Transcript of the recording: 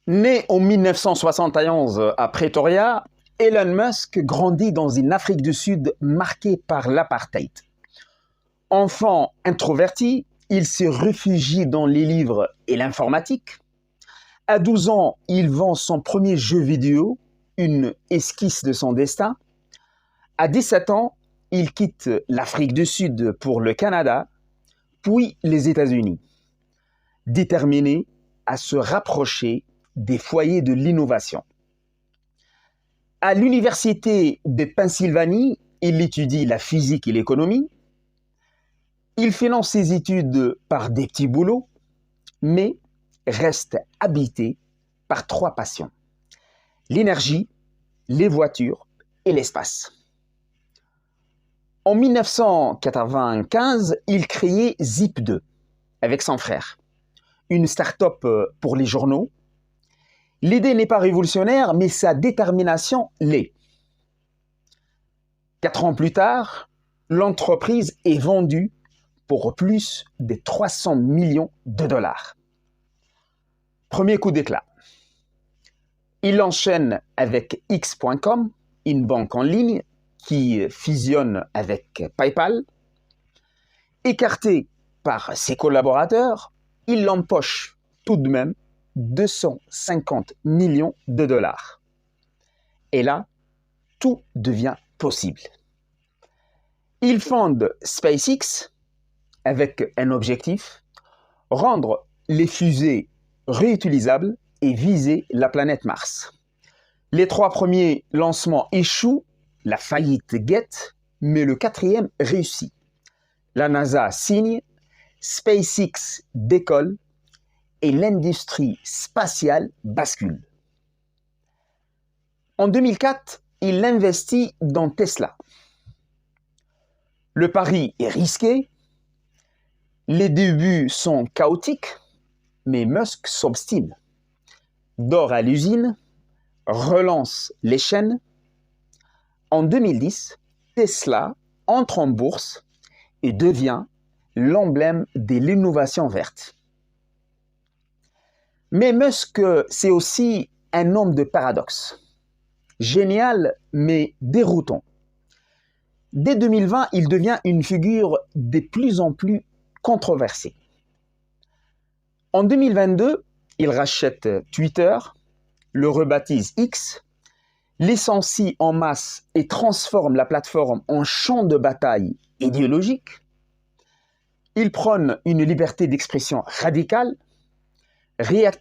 Né en 1971 à Pretoria, Elon Musk grandit dans une Afrique du Sud marquée par l'apartheid. Enfant introverti, il se réfugie dans les livres et l'informatique. À 12 ans, il vend son premier jeu vidéo, une esquisse de son destin. À 17 ans, il quitte l'Afrique du Sud pour le Canada, puis les États-Unis, déterminé à se rapprocher des foyers de l'innovation. À l'université de Pennsylvanie, il étudie la physique et l'économie. Il finance ses études par des petits boulots, mais reste habité par 3 passions: l'énergie, les voitures et l'espace. En 1995, il crée Zip2 avec son frère, une start-up pour les journaux. L'idée n'est pas révolutionnaire, mais sa détermination l'est. 4 ans plus tard, l'entreprise est vendue pour plus de 300 millions de dollars. Premier coup d'éclat. Il enchaîne avec X.com, une banque en ligne qui fusionne avec PayPal. Écarté par ses collaborateurs, il empoche tout de même 250 millions de dollars. Et là, tout devient possible. Il fonde SpaceX avec un objectif: rendre les fusées réutilisables et viser la planète Mars. Les 3 premiers lancements échouent, la faillite guette, mais le 4e réussit. La NASA signe, SpaceX décolle et l'industrie spatiale bascule. En 2004, il investit dans Tesla. Le pari est risqué, les débuts sont chaotiques, mais Musk s'obstine, dort à l'usine, relance les chaînes. En 2010, Tesla entre en bourse et devient l'emblème de l'innovation verte. Mais Musk, c'est aussi un homme de paradoxes. Génial, mais déroutant. Dès 2020, il devient une figure de plus en plus controversée. En 2022, il rachète Twitter, le rebaptise X, licencie en masse et transforme la plateforme en champ de bataille idéologique. Il prône une liberté d'expression radicale, réactive